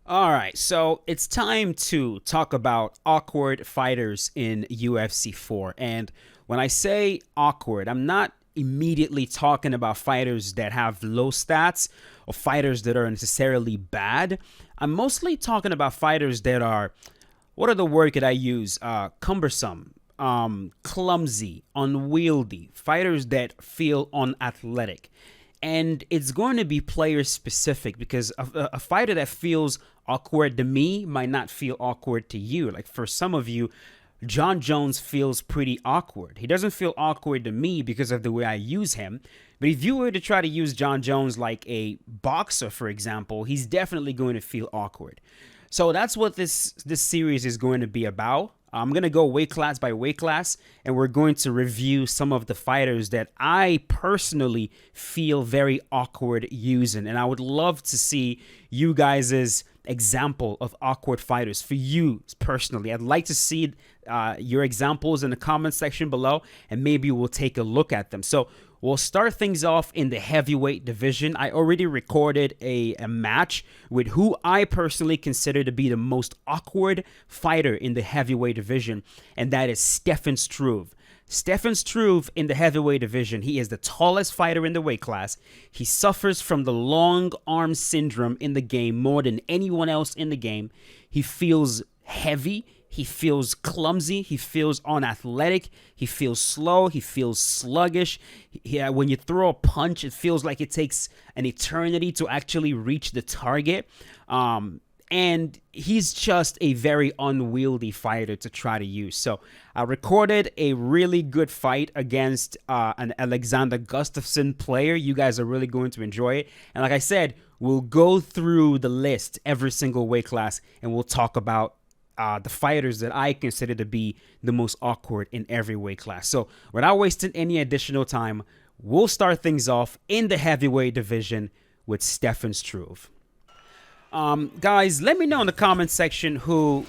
All right, so it's time to talk about awkward fighters in UFC 4. And when I say awkward, I'm not immediately talking about fighters that have low stats or fighters that are necessarily bad. I'm mostly talking about fighters that are, what are the word could I use? Cumbersome, clumsy, unwieldy, fighters that feel unathletic. And it's going to be player specific because a fighter that feels awkward to me might not feel awkward to you. Like for some of you, John Jones feels pretty awkward. He doesn't feel awkward to me because of the way I use him. But if you were to try to use John Jones like a boxer, for example, he's definitely going to feel awkward. So that's what this series is going to be about. I'm going to go weight class by weight class, and we're going to review some of the fighters that I personally feel very awkward using. And I would love to see you guys' example of awkward fighters for you personally. I'd like to see your examples in the comment section below, and maybe we'll take a look at them. So we'll start things off in the heavyweight division. I already recorded a match with who I personally consider to be the most awkward fighter in the heavyweight division, and that is Stefan Struve. Stefan Struve in the heavyweight division, he is the tallest fighter in the weight class. He suffers from the long arm syndrome in the game more than anyone else in the game. He feels heavy. He feels clumsy. He feels unathletic. He feels slow. He feels sluggish. When you throw a punch, it feels like it takes an eternity to actually reach the target. And he's just a very unwieldy fighter to try to use. So I recorded a really good fight against an Alexander Gustafsson player. You guys are really going to enjoy it. And like I said, we'll go through the list every single weight class, and we'll talk about the fighters that I consider to be the most awkward in every weight class. So without wasting any additional time, we'll start things off in the heavyweight division with Stefan Struve. Guys, let me know in the comment section who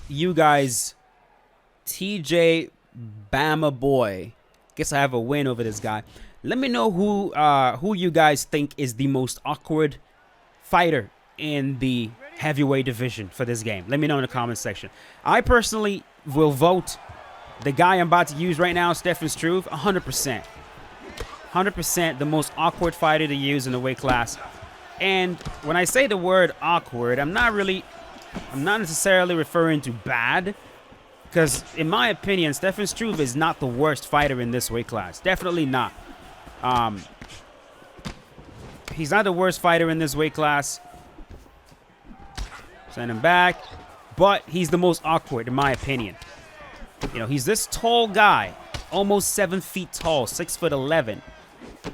you guys, TJ Bama Boy, guess I have a win over this guy. Let me know who you guys think is the most awkward fighter in the heavyweight division for this game. Let me know in the comment section. I personally will vote the guy I'm about to use right now, Stefan Struve, 100%. 100% the most awkward fighter to use in the weight class. And when I say the word awkward, I'm not necessarily referring to bad, because in my opinion, Stefan Struve is not the worst fighter in this weight class. Definitely not. He's not the worst fighter in this weight class. Send him back. But he's the most awkward, in my opinion. You know, he's this tall guy, almost 7 feet tall, 6'11".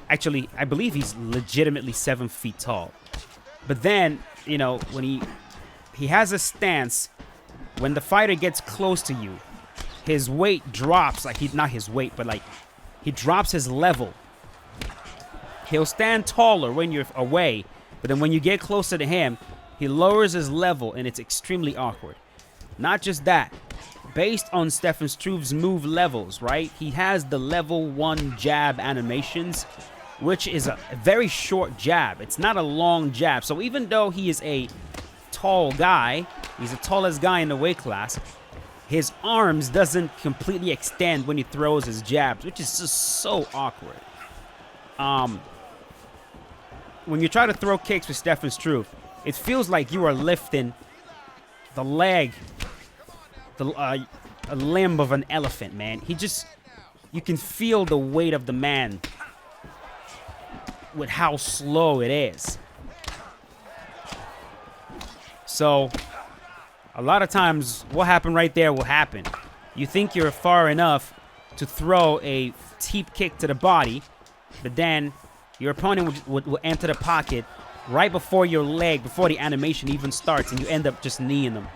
Actually, I believe he's legitimately 7 feet tall. But then, you know, when he has a stance, when the fighter gets close to you, his weight drops. Like, not his weight, but like, he drops his level. He'll stand taller when you're away, but then when you get closer to him, he lowers his level, and it's extremely awkward. Not just that. Based on Stefan Struve's move levels, right? He has the level 1 jab animations, which is a very short jab. It's not a long jab. So even though he is a tall guy, he's the tallest guy in the weight class, his arms doesn't completely extend when he throws his jabs, which is just so awkward. When you try to throw kicks with Stefan Struve, it feels like you are lifting the leg, a limb of an elephant, man. You can feel the weight of the man with how slow it is. So, a lot of times, what happened right there will happen. You think you're far enough to throw a teep kick to the body, but then your opponent will enter the pocket right before your leg, before the animation even starts, and you end up just kneeing them.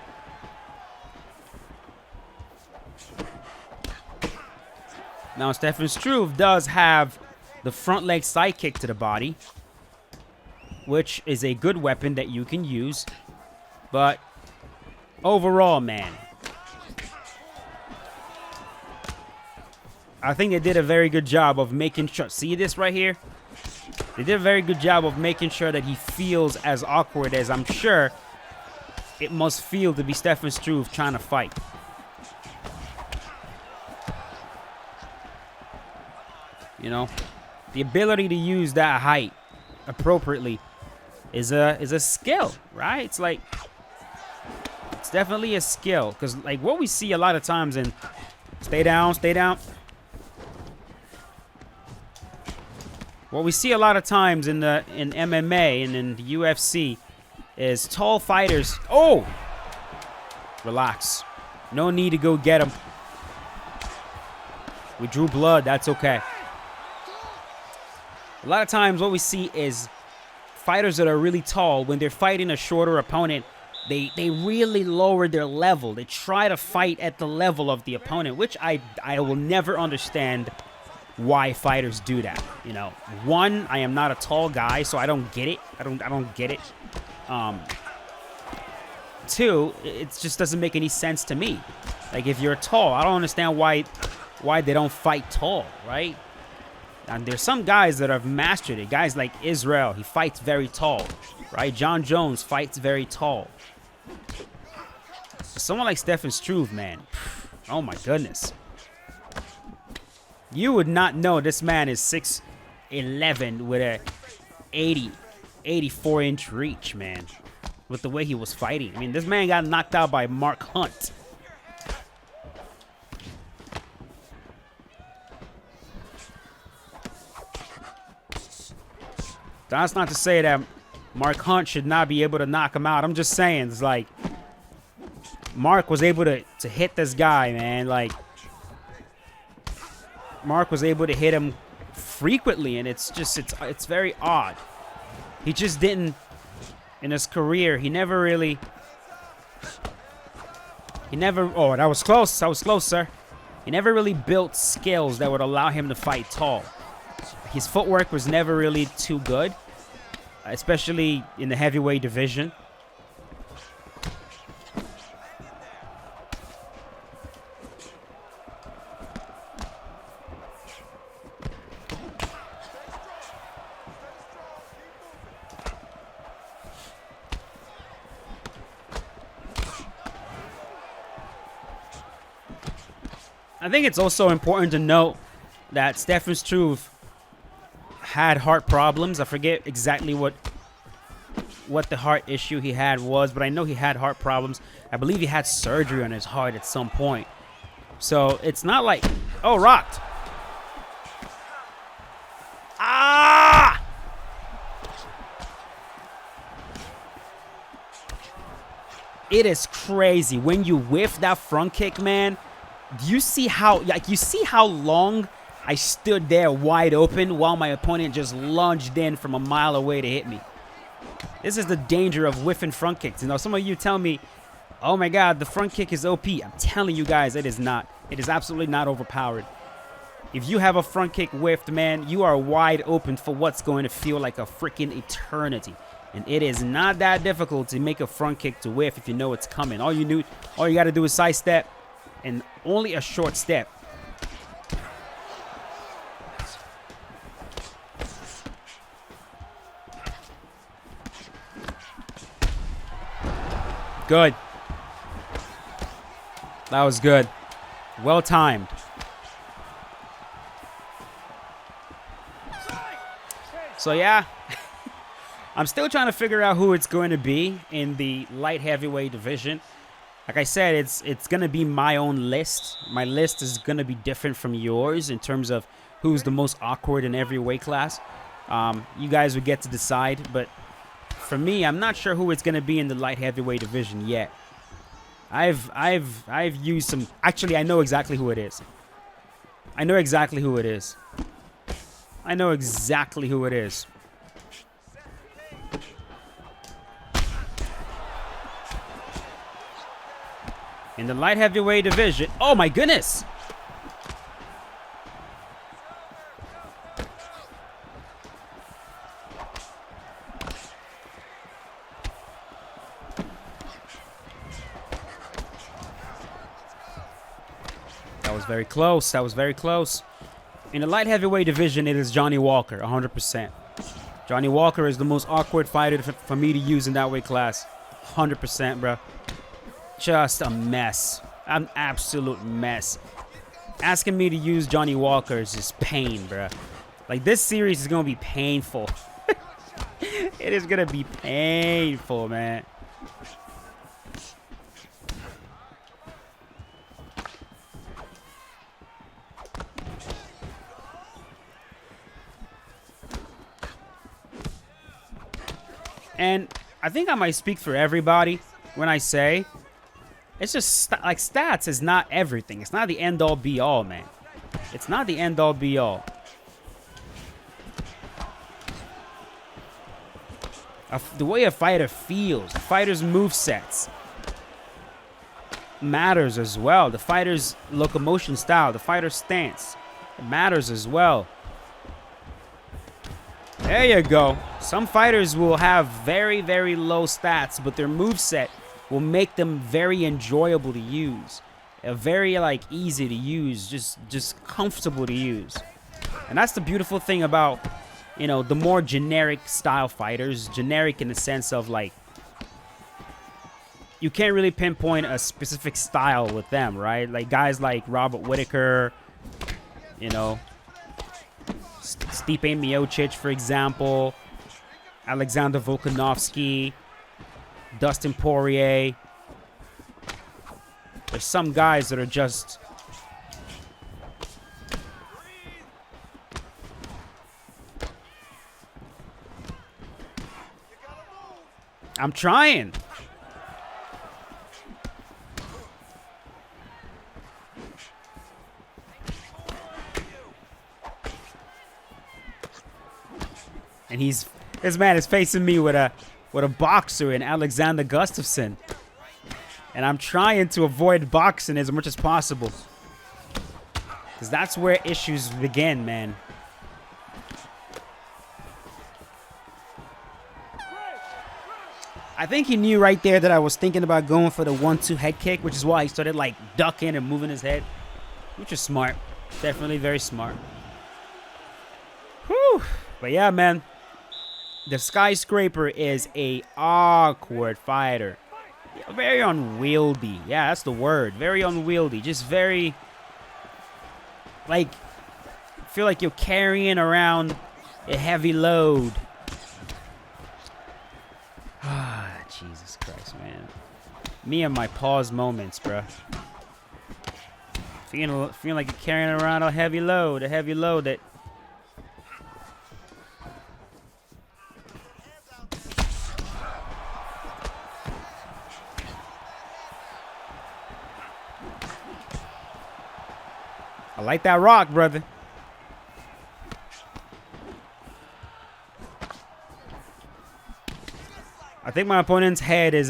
Now, Stefan Struve does have the front leg side kick to the body, which is a good weapon that you can use. But overall, man, I think they did a very good job of making sure. See this right here? They did a very good job of making sure that he feels as awkward as I'm sure it must feel to be Stefan Struve trying to fight. You know, the ability to use that height appropriately is a skill, right? It's like, it's definitely a skill, because like what we see a lot of times in stay down. What we see a lot of times in MMA and in the UFC is tall fighters. Oh, relax. No need to go get him. We drew blood. That's okay. A lot of times what we see is fighters that are really tall, when they're fighting a shorter opponent, they really lower their level. They try to fight at the level of the opponent, which I will never understand why fighters do that. You know, one, I am not a tall guy, so I don't get it. I don't get it. Two, it just doesn't make any sense to me. Like, if you're tall, I don't understand why they don't fight tall, right? And there's some guys that have mastered it. Guys like Israel, he fights very tall, right? John Jones fights very tall. Someone like Stefan Struve, man, oh my goodness. You would not know this man is 6'11" with a 84-inch reach, man. With the way he was fighting. I mean, this man got knocked out by Mark Hunt. That's not to say that Mark Hunt should not be able to knock him out. I'm just saying, it's like, Mark was able to hit this guy, man. Like, Mark was able to hit him frequently, and it's very odd. He just didn't, in his career, oh, that was close. That was close, sir. He never really built skills that would allow him to fight tall. His footwork was never really too good, especially in the heavyweight division. I think it's also important to note that Stefan Struve had heart problems. I forget exactly what the heart issue he had was, but I know he had heart problems. I believe he had surgery on his heart at some point. So it's not like, oh, rocked. Ah! It is crazy when you whiff that front kick, man. Do you see how, like, you see how long I stood there wide open while my opponent just lunged in from a mile away to hit me? This is the danger of whiffing front kicks. You know, some of you tell me, oh my God, the front kick is OP. I'm telling you guys, it is not. It is absolutely not overpowered. If you have a front kick whiffed, man, you are wide open for what's going to feel like a freaking eternity. And it is not that difficult to make a front kick to whiff if you know it's coming. All you got to do is sidestep, and only a short step. Good. That was good. Well timed. So yeah, I'm still trying to figure out who it's going to be in the light heavyweight division. Like I said, it's going to be my own list. My list is going to be different from yours in terms of who's the most awkward in every weight class. You guys would get to decide, but for me, I'm not sure who it's going to be in the light heavyweight division yet. I've used some. Actually, I know exactly who it is. I know exactly who it is. I know exactly who it is. In the light heavyweight division. Oh my goodness! That was very close. That was very close. In the light heavyweight division, it is Johnny Walker, 100%. Johnny Walker is the most awkward fighter for me to use in that weight class. 100%, bro. Just a mess. An absolute mess. Asking me to use Johnny Walker is just pain, bro. Like, this series is going to be painful. It is going to be painful, man. And I think I might speak for everybody when I say it's just like stats is not everything. It's not the end all be all, man. It's not the end all be all. The way a fighter feels, the fighter's movesets matters as well. The fighter's locomotion style, the fighter's stance, it matters as well. There you go. Some fighters will have very, very low stats, but their moveset will make them very enjoyable to use. Very, like, easy to use, just comfortable to use. And that's the beautiful thing about, you know, the more generic style fighters. Generic in the sense of, like, you can't really pinpoint a specific style with them, right? Like, guys like Robert Whittaker, you know, Stipe Miocic, for example, Alexander Volkanovski, Dustin Poirier. There's some guys that are just... I'm trying. And this man is facing me with a boxer in Alexander Gustafsson. And I'm trying to avoid boxing as much as possible. Because that's where issues begin, man. I think he knew right there that I was thinking about going for the 1-2 head kick, which is why he started, like, ducking and moving his head. Which is smart. Definitely very smart. Whew. But yeah, man. The Skyscraper is a awkward fighter. Very unwieldy. Yeah, that's the word. Very unwieldy. Just very, like, feel like you're carrying around a heavy load. Ah, Jesus Christ, man. Me and my pause moments, bruh. Feeling like you're carrying around a heavy load that... I like that rock, brother. I think my opponent's head is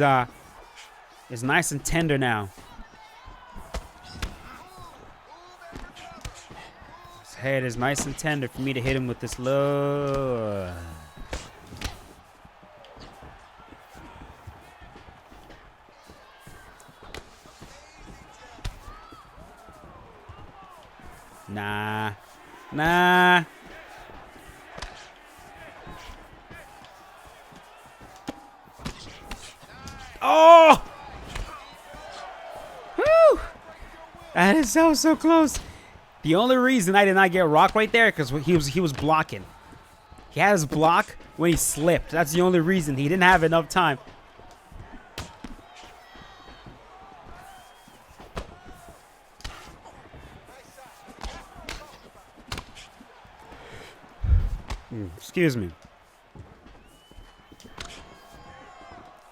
nice and tender now. His head is nice and tender for me to hit him with this low. Nah. Oh! Woo! That is so close. The only reason I did not get rocked right there because he was blocking. He had his block when he slipped. That's the only reason. He didn't have enough time. Excuse me.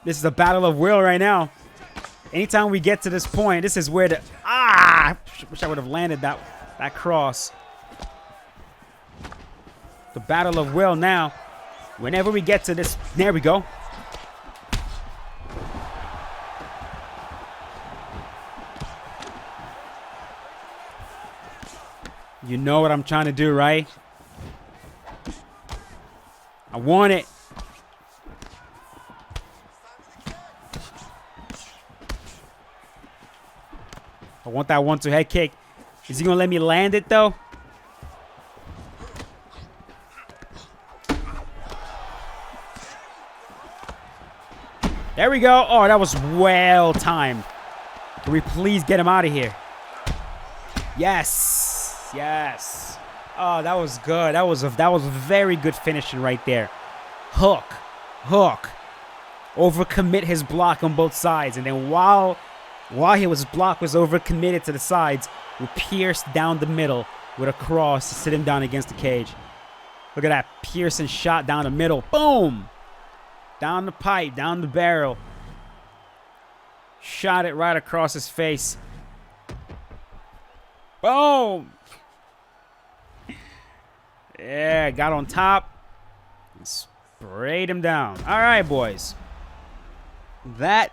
This is a battle of will right now. Anytime we get to this point, this is where the... I wish I would have landed that cross. The battle of will now. Whenever we get to this... There we go. You know what I'm trying to do, right? I want it. I want that 1-2 head kick. Is he going to let me land it, though? There we go. Oh, that was well timed. Can we please get him out of here? Yes. Yes. Oh, that was good. That was very good finishing right there. Hook. Hook. Overcommit his block on both sides. And then while his block was overcommitted to the sides, we pierced down the middle with a cross to sit him down against the cage. Look at that. Pearson shot down the middle. Boom. Down the pipe. Down the barrel. Shot it right across his face. Boom. Yeah, got on top. And sprayed him down. All right, boys. That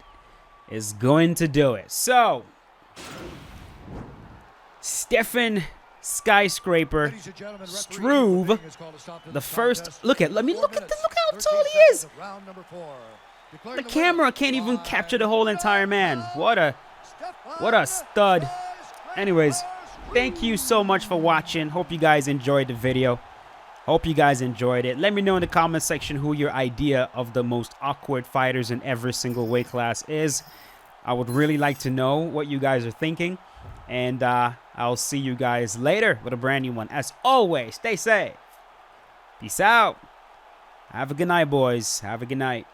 is going to do it. So, Stefan Skyscraper Struve, the first. Look how tall he is. The camera can't even capture the whole entire man. What a stud. Anyways, thank you so much for watching. Hope you guys enjoyed the video. Hope you guys enjoyed it. Let me know in the comment section who your idea of the most awkward fighters in every single weight class is. I would really like to know what you guys are thinking. And I'll see you guys later with a brand new one. As always, stay safe. Peace out. Have a good night, boys. Have a good night.